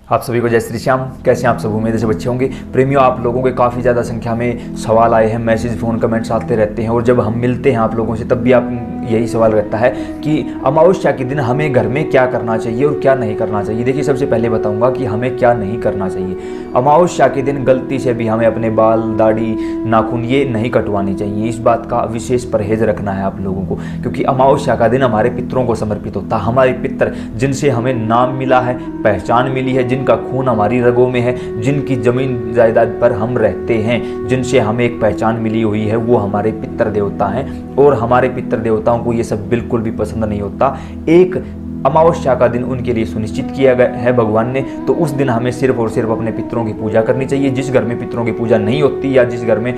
आप सभी को जय श्री श्याम। कैसे हैं आप सब? उम्मीद से बच्चे होंगे। प्रेमियों, आप लोगों के काफ़ी ज़्यादा संख्या में सवाल आए हैं, मैसेज, फ़ोन, कमेंट्स आते रहते हैं और जब हम मिलते हैं आप लोगों से तब भी आप यही सवाल रहता है कि अमावस्या के दिन हमें घर में क्या करना चाहिए और क्या नहीं करना चाहिए। देखिए, सबसे पहले बताऊंगा कि हमें क्या नहीं करना चाहिए। अमावस्या के दिन गलती से भी हमें अपने बाल, दाढ़ी, नाखून ये नहीं कटवाने चाहिए। इस बात का विशेष परहेज रखना है आप लोगों को, क्योंकि अमावस्या का दिन हमारे पितरों को समर्पित होता है। हमारे पितर जिनसे हमें नाम मिला है, पहचान मिली है, जिनका खून हमारी रगों में है, जिनकी जमीन जायदाद पर हम रहते हैं, जिनसे हमें एक पहचान मिली हुई है, वो हमारे पितर देवता हैं। और हमारे पितर देवताओं को ये सब बिल्कुल भी पसंद नहीं होता। एक अमावस्या का दिन उनके लिए सुनिश्चित किया गया है भगवान ने, तो उस दिन हमें सिर्फ और सिर्फ अपने पितरों की पूजा करनी चाहिए। जिस घर में पितरों की पूजा नहीं होती या जिस घर में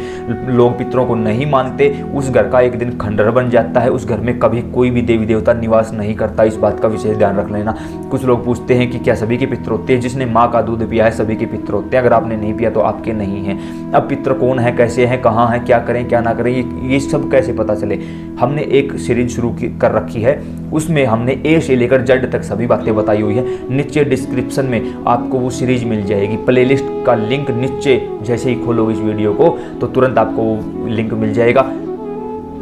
लोग पितरों को नहीं मानते, उस घर का एक दिन खंडहर बन जाता है। उस घर में कभी कोई भी देवी देवता निवास नहीं करता। इस बात का विशेष ध्यान रख लेना। कुछ लोग पूछते हैं कि क्या सभी के पितर होते हैं? जिसने माँ का दूध पिया है सभी के पितर होते हैं। अगर आपने नहीं पिया तो आपके नहीं हैं। अब पितर कौन है, कैसे हैं, कहाँ हैं, क्या करें क्या ना करें, ये सब कैसे पता चले? हमने एक सीरीज शुरू कर रखी है, उसमें हमने ए से लेकर जेड तक सभी बातें बताई हुई है। नीचे डिस्क्रिप्शन में आपको वो सीरीज मिल जाएगी। प्लेलिस्ट का लिंक नीचे जैसे ही खोलोगे इस वीडियो को तो तुरंत आपको वो लिंक मिल जाएगा,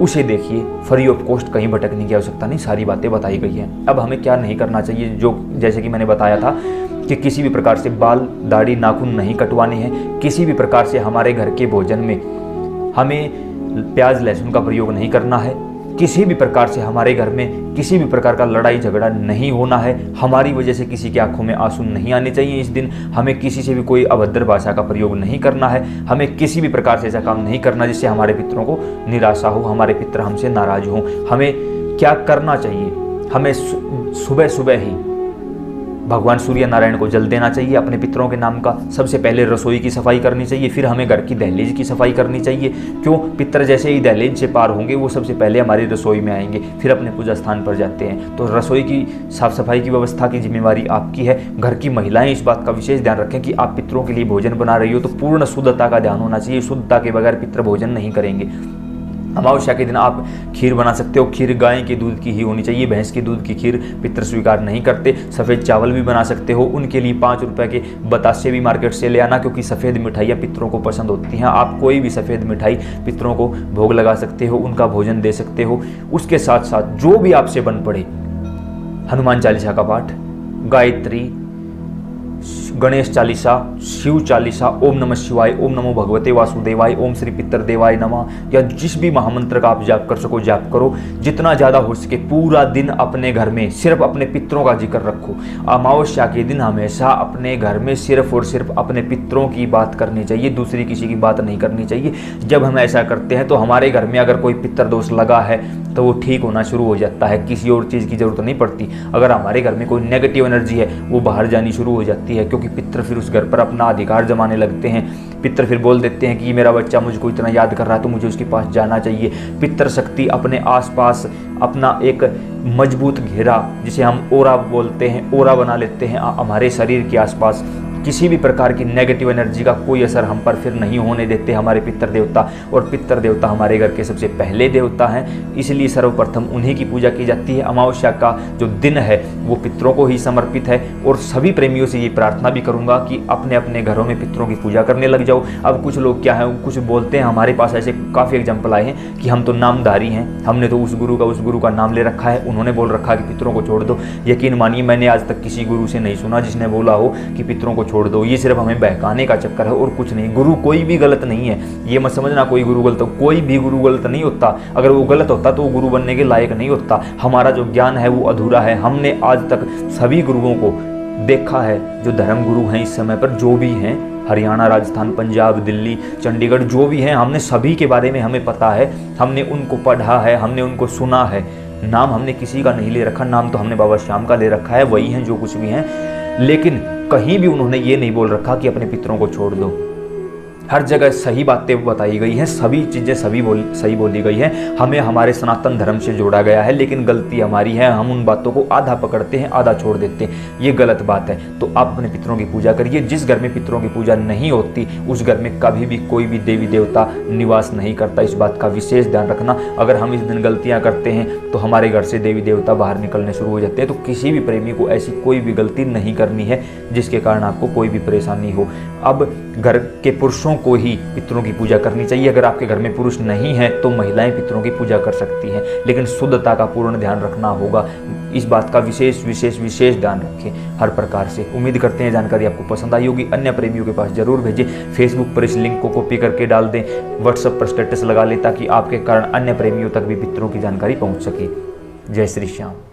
उसे देखिए। फ्री ऑफ कॉस्ट, कहीं भटकने की आवश्यकता नहीं, सारी बातें बताई गई हैं। अब हमें क्या नहीं करना चाहिए, जो जैसे कि मैंने बताया था कि किसी भी प्रकार से बाल, दाढ़ी, नाखून नहीं कटवाने हैं। किसी भी प्रकार से हमारे घर के भोजन में हमें प्याज, लहसुन का प्रयोग नहीं करना है। किसी भी प्रकार से हमारे घर में किसी भी प्रकार का लड़ाई झगड़ा नहीं होना है। हमारी वजह से किसी की आंखों में आंसू नहीं आने चाहिए। इस दिन हमें किसी से भी कोई अभद्र भाषा का प्रयोग नहीं करना है। हमें किसी भी प्रकार से ऐसा काम नहीं करना जिससे हमारे पितरों को निराशा हो, हमारे पितर हमसे नाराज हों। हमें क्या करना चाहिए? हमें सुबह सुबह ही भगवान सूर्य नारायण को जल देना चाहिए अपने पितरों के नाम का। सबसे पहले रसोई की सफाई करनी चाहिए, फिर हमें घर की दहलीज की सफाई करनी चाहिए। क्यों? पितर जैसे ही दहलीज से पार होंगे वो सबसे पहले हमारी रसोई में आएंगे, फिर अपने पूजा स्थान पर जाते हैं। तो रसोई की साफ सफाई की व्यवस्था की जिम्मेवारी आपकी है। घर की महिलाएं इस बात का विशेष ध्यान रखें कि आप पितरों के लिए भोजन बना रही हो तो पूर्ण शुद्धता का ध्यान होना चाहिए। शुद्धता के बगैर पितर भोजन नहीं करेंगे। अमावस्या के दिन आप खीर बना सकते हो। खीर गाय के दूध की ही होनी चाहिए, भैंस के दूध की खीर पितर स्वीकार नहीं करते। सफ़ेद चावल भी बना सकते हो। उनके लिए 5 रुपए के बतासे भी मार्केट से ले आना, क्योंकि सफ़ेद मिठाइयाँ पितरों को पसंद होती हैं। आप कोई भी सफ़ेद मिठाई पितरों को भोग लगा सकते हो, उनका भोजन दे सकते हो। उसके साथ साथ जो भी आपसे बन पड़े, हनुमान चालीसा का पाठ, गायत्री, गणेश चालीसा, शिव चालीसा, ओम नमः शिवाय, ओम नमो भगवते वासुदेवाय, ओम श्री पितर देवाय नमः, या जिस भी महामंत्र का आप जाप कर सको जाप करो। जितना ज़्यादा हो सके पूरा दिन अपने घर में सिर्फ अपने पितरों का जिक्र रखो। अमावस्या के दिन हमेशा अपने घर में सिर्फ और सिर्फ अपने पितरों की बात करनी चाहिए, दूसरी किसी की बात नहीं करनी चाहिए। जब हम ऐसा करते हैं तो हमारे घर में अगर कोई पितर दोष लगा है तो वो ठीक होना शुरू हो जाता है। किसी और चीज़ की जरूरत नहीं पड़ती। अगर हमारे घर में कोई नेगेटिव एनर्जी है वो बाहर जानी शुरू हो जाती है, क्योंकि पितर फिर उस घर पर अपना अधिकार जमाने लगते हैं। पितर फिर बोल देते हैं कि मेरा बच्चा मुझको इतना याद कर रहा है तो मुझे उसके पास जाना चाहिए। पितर शक्ति अपने आसपास अपना एक मजबूत घेरा, जिसे हम ओरा बोलते हैं, ओरा बना लेते हैं हमारे शरीर के आसपास। किसी भी प्रकार की नेगेटिव एनर्जी का कोई असर हम पर फिर नहीं होने देते हमारे पितर देवता। और पितर देवता हमारे घर के सबसे पहले देवता हैं, इसलिए सर्वप्रथम उन्हीं की पूजा की जाती है। अमावस्या का जो दिन है वो पितरों को ही समर्पित है। और सभी प्रेमियों से ये प्रार्थना भी करूंगा कि अपने अपने घरों में पितरों की पूजा करने लग जाओ। अब कुछ लोग क्या है, कुछ बोलते हैं, हमारे पास ऐसे काफ़ी एग्जाम्पल आए हैं कि हम तो नामधारी हैं, हमने तो उस गुरु का नाम ले रखा है, उन्होंने बोल रखा है कि पितरों को छोड़ दो। यकीन मानिए, मैंने आज तक किसी गुरु से नहीं सुना जिसने बोला हो कि पितरों को छोड़ दो। ये सिर्फ हमें बहकाने का चक्कर है और कुछ नहीं। गुरु कोई भी गलत नहीं है, ये मत समझना कोई गुरु गलत हो। कोई भी गुरु गलत नहीं होता। अगर वो गलत होता तो वो गुरु बनने के लायक नहीं होता। हमारा जो ज्ञान है वो अधूरा है। हमने आज तक सभी गुरुओं को देखा है, जो धर्म गुरु हैं इस समय पर, जो भी हैं, हरियाणा, राजस्थान, पंजाब, दिल्ली, चंडीगढ़, जो भी हैं, हमने सभी के बारे में हमें पता है। हमने उनको पढ़ा है, हमने उनको सुना है। नाम हमने किसी का नहीं ले रखा, नाम तो हमने बाबा श्याम का ले रखा है। वही हैं जो कुछ भी हैं, लेकिन कहीं भी उन्होंने ये नहीं बोल रखा कि अपने पितरों को छोड़ दो। हर जगह सही बातें बताई गई हैं, सभी चीज़ें सही बोली गई हैं। हमें हमारे सनातन धर्म से जोड़ा गया है, लेकिन गलती हमारी है, हम उन बातों को आधा पकड़ते हैं, आधा छोड़ देते हैं। ये गलत बात है। तो आप अपने पितरों की पूजा करिए। जिस घर में पितरों की पूजा नहीं होती उस घर में कभी भी कोई भी देवी देवता निवास नहीं करता। इस बात का विशेष ध्यान रखना। अगर हम इस दिन गलतियाँ करते हैं तो हमारे घर से देवी देवता बाहर निकलने शुरू हो जाते हैं। तो किसी भी प्रेमी को ऐसी कोई भी गलती नहीं करनी है जिसके कारण आपको कोई भी परेशानी हो। अब घर के पुरुषों को ही पितरों की पूजा करनी चाहिए। अगर आपके घर में पुरुष नहीं है तो महिलाएं पितरों की पूजा कर सकती हैं, लेकिन शुद्धता का पूर्ण ध्यान रखना होगा। इस बात का विशेष ध्यान रखें हर प्रकार से। उम्मीद करते हैं जानकारी आपको पसंद आई होगी। अन्य प्रेमियों के पास जरूर भेजें। फेसबुक पर इस लिंक को कॉपी करके डाल दें, व्हाट्सएप पर स्टेटस लगा लें, ताकि आपके कारण अन्य प्रेमियों तक भी पितरों की जानकारी पहुंच सके। जय श्री श्याम।